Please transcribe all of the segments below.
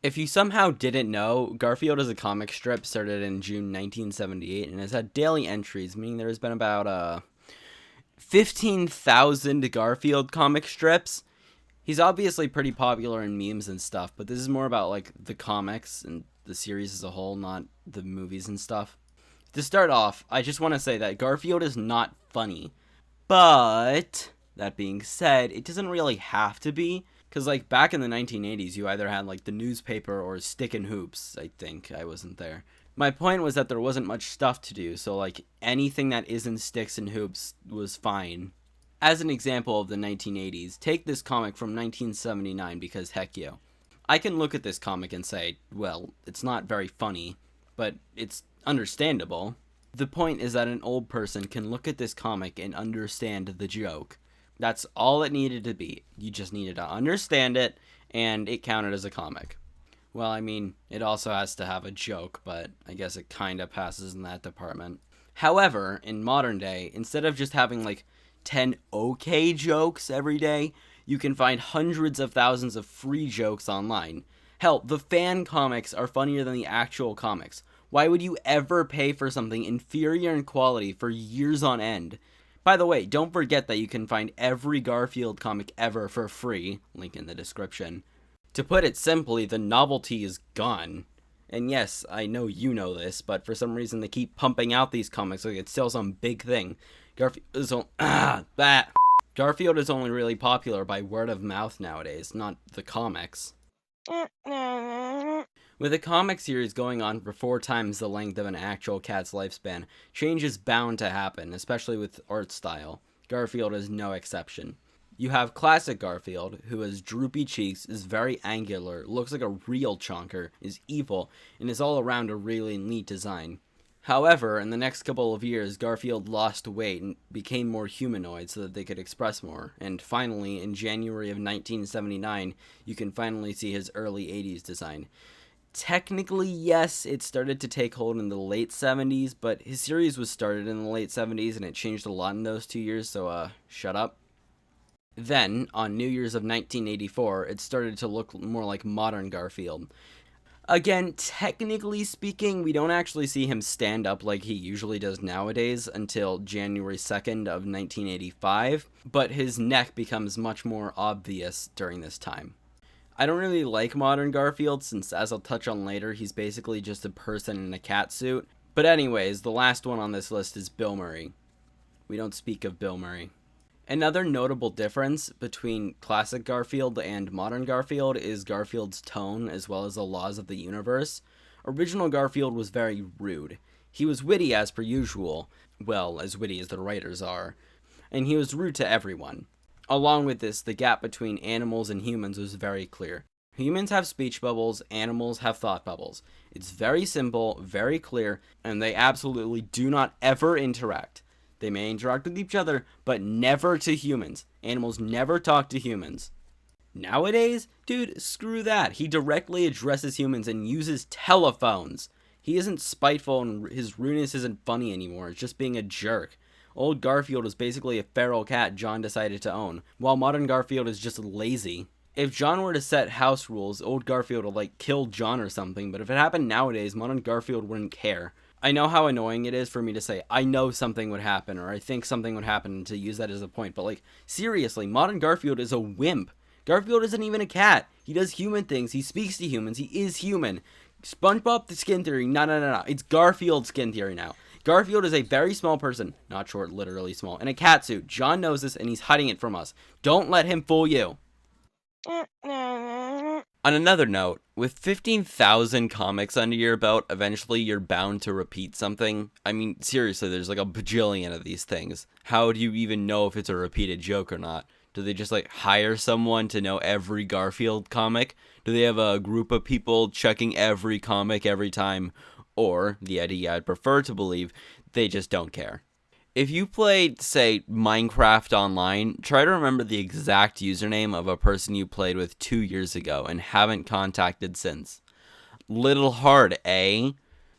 If you somehow didn't know, Garfield is a comic strip started in June 1978 and has had daily entries, meaning there's been about 15,000 Garfield comic strips. He's obviously pretty popular in memes and stuff, but this is more about like the comics and the series as a whole, not the movies and stuff. To start off, I just want to say that Garfield is not funny. But that being said, it doesn't really have to be. Because, like, back in the 1980s, you either had, like, the newspaper or Stick and Hoops, I think. I wasn't there. My point was that there wasn't much stuff to do, so, like, anything that isn't Sticks and Hoops was fine. As an example of the 1980s, take this comic from 1979 because heck yeah. I can look at this comic and say, well, it's not very funny, but it's understandable. The point is that an old person can look at this comic and understand the joke. That's all it needed to be. You just needed to understand it, and it counted as a comic. Well, I mean, it also has to have a joke, but I guess it kind of passes in that department. However, in modern day, instead of just having like 10 okay jokes every day, you can find hundreds of thousands of free jokes online. Hell, the fan comics are funnier than the actual comics. Why would you ever pay for something inferior in quality for years on end? By the way, don't forget that you can find every Garfield comic ever for free, link in the description. To put it simply, the novelty is gone. And yes, I know you know this, but for some reason they keep pumping out these comics like it's still some big thing. Garfield is only really popular by word of mouth nowadays, not the comics. With a comic series going on for 4 times the length of an actual cat's lifespan, change is bound to happen, especially with art style. Garfield is no exception. You have classic Garfield, who has droopy cheeks, is very angular, looks like a real chonker, is evil, and is all around a really neat design. However, in the next couple of years, Garfield lost weight and became more humanoid so that they could express more. And finally, in January of 1979, you can finally see his early 80s design. Technically, yes, it started to take hold in the late 70s, but his series was started in the late 70s and it changed a lot in those 2 years, so shut up. Then, on New Year's of 1984, it started to look more like modern Garfield. Again, technically speaking, we don't actually see him stand up like he usually does nowadays until January 2nd of 1985, but his neck becomes much more obvious during this time. I don't really like modern Garfield since, as I'll touch on later, he's basically just a person in a cat suit. But anyways, the last one on this list is Bill Murray. We don't speak of Bill Murray. Another notable difference between classic Garfield and modern Garfield is Garfield's tone as well as the laws of the universe. Original Garfield was very rude. He was witty as per usual, well, as witty as the writers are, and he was rude to everyone. Along with this, the gap between animals and humans was very clear. Humans have speech bubbles, animals have thought bubbles. It's very simple, very clear, and they absolutely do not ever interact. They may interact with each other, but never to humans. Animals never talk to humans. Nowadays, dude, screw that. He directly addresses humans and uses telephones. He isn't spiteful and his rudeness isn't funny anymore. It's just being a jerk. Old Garfield was basically a feral cat John decided to own, while modern Garfield is just lazy. If John were to set house rules, old Garfield would like kill John or something, but if it happened nowadays, modern Garfield wouldn't care. I know how annoying it is for me to say, I know something would happen, or I think something would happen, and to use that as a point, but like, seriously, modern Garfield is a wimp. Garfield isn't even a cat. He does human things, he speaks to humans, he is human. SpongeBob the skin theory, no, it's Garfield skin theory now. Garfield is a very small person, not short, literally small, in a cat suit. John knows this and he's hiding it from us. Don't let him fool you. On another note, with 15,000 comics under your belt, eventually you're bound to repeat something. I mean, seriously, there's like a bajillion of these things. How do you even know if it's a repeated joke or not? Do they just like hire someone to know every Garfield comic? Do they have a group of people checking every comic every time? Or, the idea I'd prefer to believe, they just don't care. If you played, say, Minecraft online, try to remember the exact username of a person you played with 2 years ago and haven't contacted since. Little hard, eh?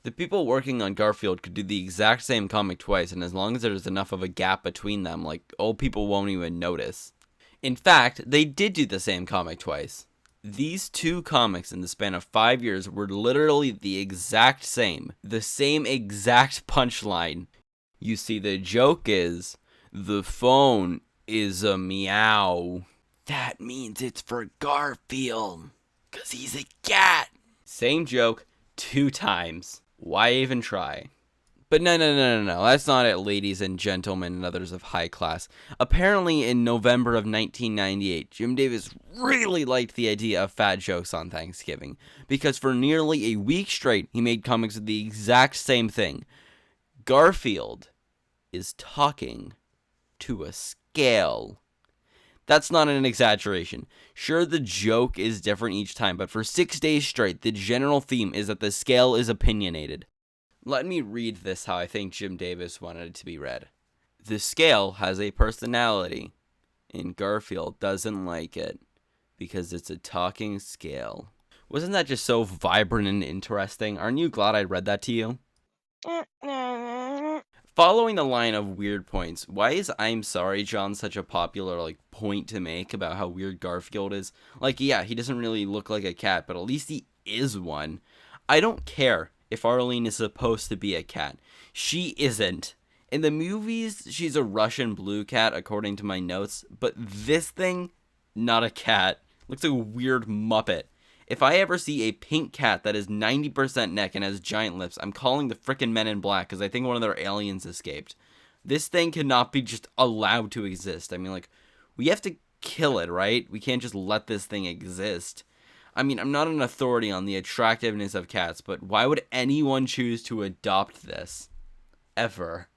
The people working on Garfield could do the exact same comic twice, and as long as there's enough of a gap between them, like, old people won't even notice. In fact, they did do the same comic twice. These two comics in the span of 5 years were literally the exact same. The same exact punchline. You see, the joke is, the phone is a meow. That means it's for Garfield, 'cause he's a cat. Same joke 2 times. Why even try? But no. That's not it, ladies and gentlemen and others of high class. Apparently, in November of 1998, Jim Davis really liked the idea of fat jokes on Thanksgiving, because for nearly a week straight, he made comics with the exact same thing. Garfield is talking to a scale. That's not an exaggeration. Sure, the joke is different each time, but for 6 days straight, the general theme is that the scale is opinionated. Let me read this how I think Jim Davis wanted it to be read. The scale has a personality, and Garfield doesn't like it because it's a talking scale. Wasn't that just so vibrant and interesting? Aren't you glad I read that to you? Following the line of weird points, why is I'm Sorry John such a popular point to make about how weird Garfield is? Yeah, he doesn't really look like a cat, but at least he is one. I don't care if Arlene is supposed to be a cat. She isn't. In the movies, she's a Russian blue cat, according to my notes, but this thing, not a cat. Looks like a weird Muppet. If I ever see a pink cat that is 90% neck and has giant lips, I'm calling the frickin' Men in Black, because I think one of their aliens escaped. This thing cannot be just allowed to exist. I mean, we have to kill it, right? We can't just let this thing exist. I mean, I'm not an authority on the attractiveness of cats, but why would anyone choose to adopt this? Ever.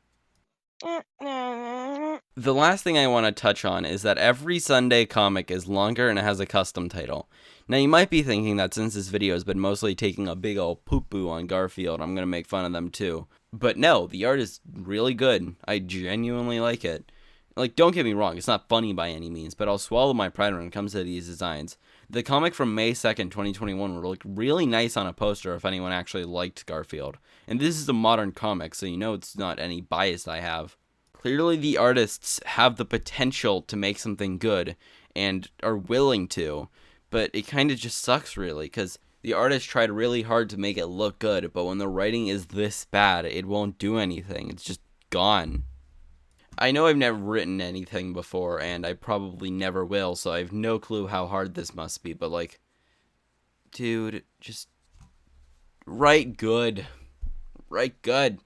The last thing I want to touch on is that every Sunday comic is longer and it has a custom title. Now, you might be thinking that since this video has been mostly taking a big ol' poo-poo on Garfield, I'm going to make fun of them too. But no, the art is really good. I genuinely like it. Don't get me wrong, it's not funny by any means, but I'll swallow my pride when it comes to these designs. The comic from May 2nd, 2021 would look really nice on a poster if anyone actually liked Garfield. And this is a modern comic, so you know it's not any bias I have. Clearly the artists have the potential to make something good, and are willing to, but it kind of just sucks really, because the artist tried really hard to make it look good, but when the writing is this bad, it won't do anything. It's just gone. I know I've never written anything before, and I probably never will, so I have no clue how hard this must be, but dude, just write good. Write good.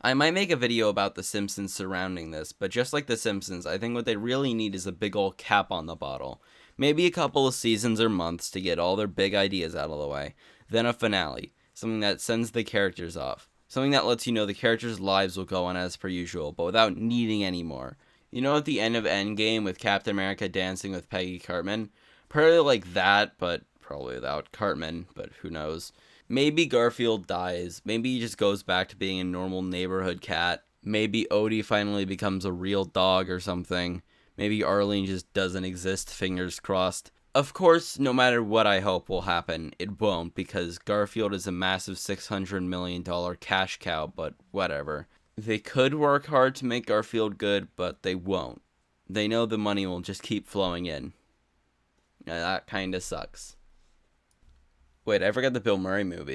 I might make a video about The Simpsons surrounding this, but just like The Simpsons, I think what they really need is a big old cap on the bottle. Maybe a couple of seasons or months to get all their big ideas out of the way. Then a finale, something that sends the characters off. Something that lets you know the characters' lives will go on as per usual, but without needing any more. You know, at the end of Endgame with Captain America dancing with Peggy Cartman? Probably like that, but probably without Cartman, but who knows. Maybe Garfield dies. Maybe he just goes back to being a normal neighborhood cat. Maybe Odie finally becomes a real dog or something. Maybe Arlene just doesn't exist, fingers crossed. Of course, no matter what I hope will happen, it won't, because Garfield is a massive $600 million cash cow, but whatever. They could work hard to make Garfield good, but they won't. They know the money will just keep flowing in. That kinda sucks. Wait, I forgot the Bill Murray movie.